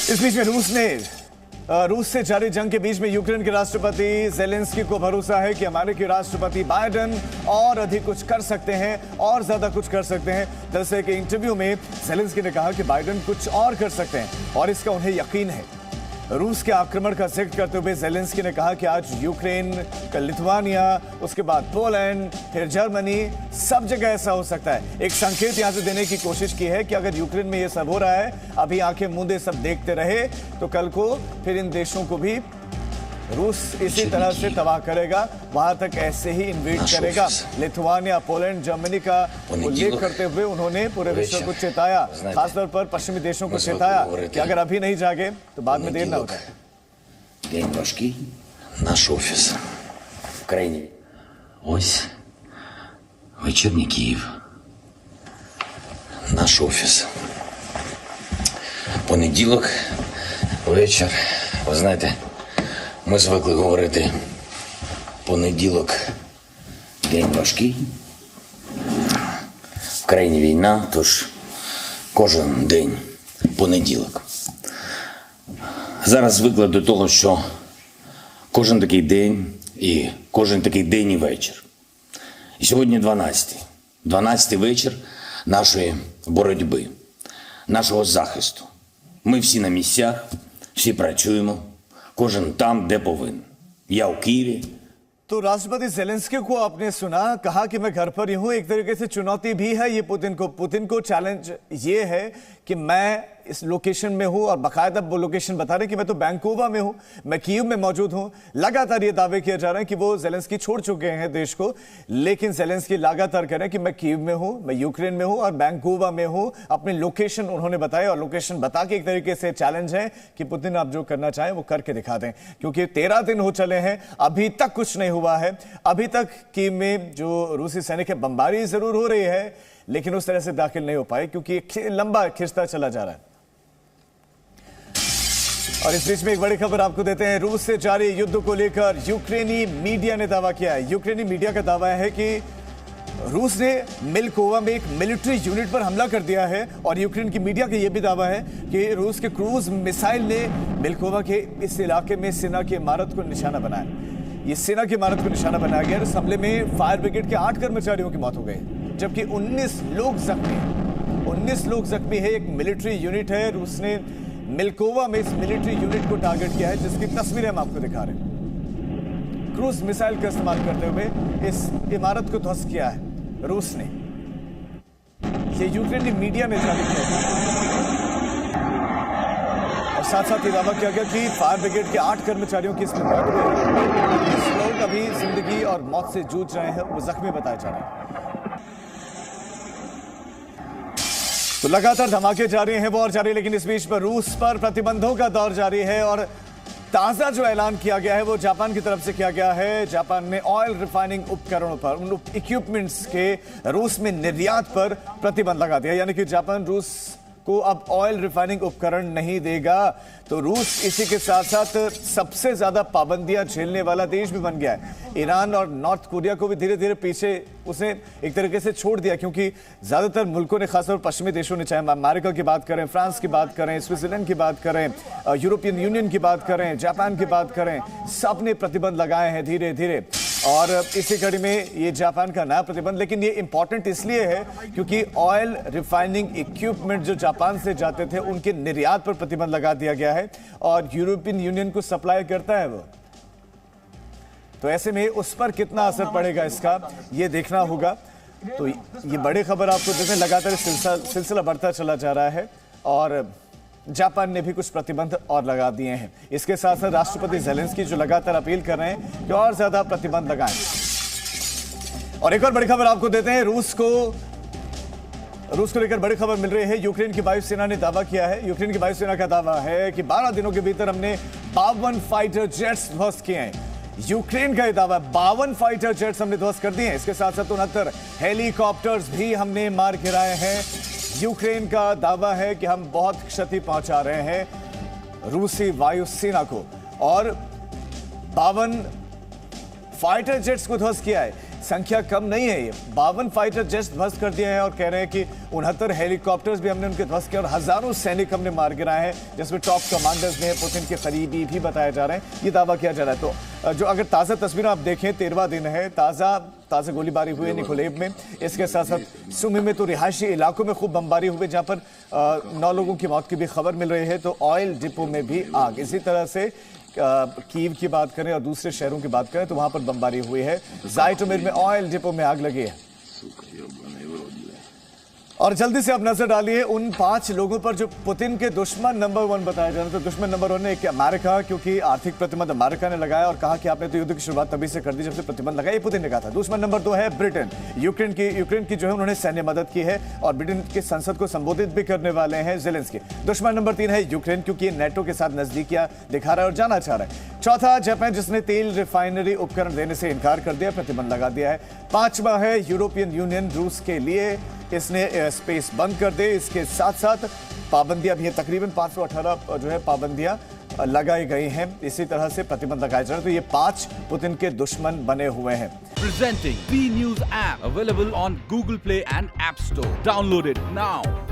इस बीच में रूस से जारी जंग के बीच में यूक्रेन के राष्ट्रपति ज़ेलेंस्की को भरोसा है कि अमेरिकी राष्ट्रपति बाइडेन और अधिक कुछ कर सकते हैं और ज्यादा कुछ कर सकते हैं। दरअसल के इंटरव्यू में ज़ेलेंस्की ने कहा कि बाइडेन कुछ और कर सकते हैं और इसका उन्हें यकीन है। रूस के आक्रमण का जिक्र करते हुए ज़ेलेंस्की ने कहा कि आज यूक्रेन, कल लिथुआनिया, उसके बाद पोलैंड, फिर जर्मनी, सब जगह ऐसा हो सकता है। एक संकेत यहां से देने की कोशिश की है कि अगर यूक्रेन में ये सब हो रहा है, अभी आंखें मूंदे सब देखते रहे, तो कल को फिर इन देशों को भी रूस इसी तरह से तबाह करेगा, वहां तक ऐसे ही इन्वेड करेगा। लिथुआनिया, पोलैंड, जर्मनी का उल्लेख करते हुए उन्होंने पूरे विश्व को चेताया, खासतौर पर पश्चिमी देशों को चेताया कि अगर अभी नहीं जागे तो बाद में देर ना हो जाए। День важкий, наш офіс в країні. Ось вечірній Київ. Наш офіс. Понеділок, вечір. Ви знаєте, ми звикли говорити понеділок день важкий. В країні війна, тож кожен день понеділок. Зараз звикли до того, що кожен такий день і кожен такий день і вечір. І сьогодні 12-й. 12-й вечір нашої боротьби, нашого захисту. Ми всі на місцях, всі працюємо, кожен там, де повинен. Я у Києві. तो राष्ट्रपति ज़ेलेंस्की को आपने सुना, कहा कि मैं घर पर ही हूं। एक तरीके से चुनौती भी है ये पुतिन को चैलेंज ये है कि मैं इस लोकेशन में हूं और बाकायदा वो लोकेशन बता रहे हैं कि मैं तो बैंकोवा में हूं, मैं कीव में मौजूद हूं। लगातार ये दावे किए जा रहे हैं कि वो ज़ेलेंस्की छोड़ चुके हैं देश को, लेकिन ज़ेलेंस्की लगातार कह रहे हैं कि मैं कीव में हूं, मैं यूक्रेन में हूं और बैंकोवा में हूं। अपने लोकेशन उन्होंने बताया और लोकेशन बता के एक तरीके से चैलेंज है कि पुतिन आप जो करना चाहें वो करके दिखा दें, क्योंकि 13 दिन हो चले हैं, अभी तक कुछ नहीं हुआ है। अभी तक कीव में जो रूसी सैनिक है, बमबारी जरूर हो रही है, लेकिन उस तरह से दाखिल नहीं हो पाए क्योंकि लंबा खिंचता चला जा रहा है। और इस बीच में एक बड़ी खबर आपको देते हैं। रूस से जारी युद्ध को लेकर यूक्रेनी मीडिया ने दावा किया है। यूक्रेनी मीडिया का दावा है कि रूस ने मिल्कोवा में एक मिलिट्री यूनिट पर हमला कर दिया है और यूक्रेन की मीडिया का यह भी दावा है कि रूस के क्रूज मिसाइल ने मिल्कोवा के इस इलाके में सेना की इमारत को निशाना बनाया। ये सेना की इमारत को निशाना बनाया गया। इस हमले में फायर ब्रिगेड के 8 कर्मचारियों की मौत हो गई, जबकि 19 लोग जख्मी हैं। 19 लोग जख्मी है। एक मिलिट्री यूनिट है। रूस ने मिल्कोवा में इस मिलिट्री यूनिट को टारगेट किया है, जिसकी तस्वीरें हम आपको दिखा रहे हैं। क्रूज मिसाइल का इस्तेमाल करते हुए इस इमारत को ध्वस्त किया है रूस ने। ये यूक्रेनी मीडिया ने जारी किया और साथ साथ ये दावा किया गया कि फायर ब्रिगेड के 8 कर्मचारियों की इसमें मौत हुई है। 20 लोग अभी जिंदगी और मौत से जूझ रहे हैं, वो जख्मी बताए जा रहे हैं। तो लगातार धमाके जारी हैं, वो और जारी, लेकिन इस बीच पर रूस पर प्रतिबंधों का दौर जारी है और ताजा जो ऐलान किया गया है वो जापान की तरफ से किया गया है। जापान ने ऑयल रिफाइनिंग उपकरणों पर, उन इक्विपमेंट्स के रूस में निर्यात पर प्रतिबंध लगा दिया, यानी कि जापान रूस को अब ऑयल रिफाइनिंग उपकरण नहीं देगा। तो रूस इसी के साथ साथ सबसे ज्यादा पाबंदियां झेलने वाला देश भी बन गया है। ईरान और नॉर्थ कोरिया को भी धीरे धीरे पीछे उसने एक तरीके से छोड़ दिया, क्योंकि ज्यादातर मुल्कों ने, खासतौर पश्चिमी देशों ने, चाहे अमेरिका की बात करें, फ्रांस की बात करें, स्विट्जरलैंड की बात करें, यूरोपियन यूनियन की बात करें, जापान की बात करें, सब ने प्रतिबंध लगाए हैं धीरे धीरे। और इसी कड़ी में ये जापान का नया प्रतिबंध, लेकिन ये इंपॉर्टेंट इसलिए है क्योंकि ऑयल रिफाइनिंग इक्विपमेंट जो जापान से जाते थे उनके निर्यात पर प्रतिबंध लगा दिया गया है और यूरोपियन यूनियन को सप्लाई करता है वो। तो ऐसे में उस पर कितना असर पड़ेगा इसका ये देखना होगा। तो ये बड़ी खबर आपको देखें, लगातार सिलसिला बढ़ता चला जा रहा है और जापान ने भी कुछ प्रतिबंध और लगा दिए हैं। इसके साथ साथ राष्ट्रपति ज़ेलेंस्की जो लगातार अपील कर रहे हैं कि और ज्यादा प्रतिबंध लगाएं। और एक और बड़ी खबर आपको देते हैं। रूस को लेकर बड़ी खबर मिल रही है। यूक्रेन की वायुसेना ने दावा किया है, यूक्रेन की वायुसेना का दावा है कि 12 दिनों के भीतर हमने 52 फाइटर जेट्स ध्वस्त किए हैं। यूक्रेन का यह दावा, 52 फाइटर जेट्स हमने ध्वस्त कर दिए हैं। इसके साथ साथ 69 हेलीकॉप्टर्स भी हमने मार गिराए हैं। यूक्रेन का दावा है कि हम बहुत क्षति पहुंचा रहे हैं रूसी वायुसेना को और 52 फाइटर जेट्स को ध्वस्त किया है। संख्या कम नहीं है। ये 52 फाइटर जेट्स ध्वस्त कर दिए हैं और कह रहे हैं कि 69 हेलीकॉप्टर्स भी हमने उनके ध्वस्त किए और हजारों सैनिक हमने मार गिराए हैं, जिसमें टॉप कमांडर्स ने पुतिन के करीबी भी बताए जा रहे हैं। ये दावा किया जा रहा है। तो जो अगर ताज़ा तस्वीर आप देखें, 13वां दिन है, ताज़ा गोलीबारी हुई है निकोलेव में। इसके साथ साथ सुमी में तो रिहायशी इलाकों में खूब बमबारी हुई, जहां पर 9 लोगों की मौत की भी खबर मिल रही है। तो ऑयल डिपो में भी आग। इसी तरह से कीव की बात करें और दूसरे शहरों की बात करें तो वहां पर बमबारी हुई है। जाइटोमिर में ऑयल डिपो में आग लगी है। और जल्दी से आप नजर डालिए उन 5 लोगों पर जो पुतिन के दुश्मन नंबर 1 बताया जा रहा है। तो दुश्मन नंबर 1 है एक अमेरिका, क्योंकि आर्थिक प्रतिबंध अमेरिका ने लगाया और कहा कि आपने तो युद्ध की शुरुआत तभी से कर दी जब से प्रतिबंध लगाया, ये पुतिन ने कहा था। दुश्मन नंबर 2 है ब्रिटेन। यूक्रेन की जो है उन्होंने सैन्य मदद की है और ब्रिटेन की संसद को संबोधित भी करने वाले हैं ज़ेलेंस्की। दुश्मन नंबर 3 है यूक्रेन, क्योंकि नेटो के साथ नजदीकियां दिखा रहा है और जाना चाह रहा है। चौथा जापान, जिसने तेल रिफाइनरी उपकरण देने से इनकार कर दिया, प्रतिबंध लगा दिया है। 5वां है यूरोपियन यूनियन, रूस के लिए इसने स्पेस बंद कर दे। इसके साथ साथ पाबंदियां भी हैं, तकरीबन 518 जो है पाबंदियां लगाई गई हैं। इसी तरह से प्रतिबंध लगाए जा रहे हैं। तो ये 5 पुतिन के दुश्मन बने हुए हैं। Presenting B News app available on Google Play and App Store. Download it now.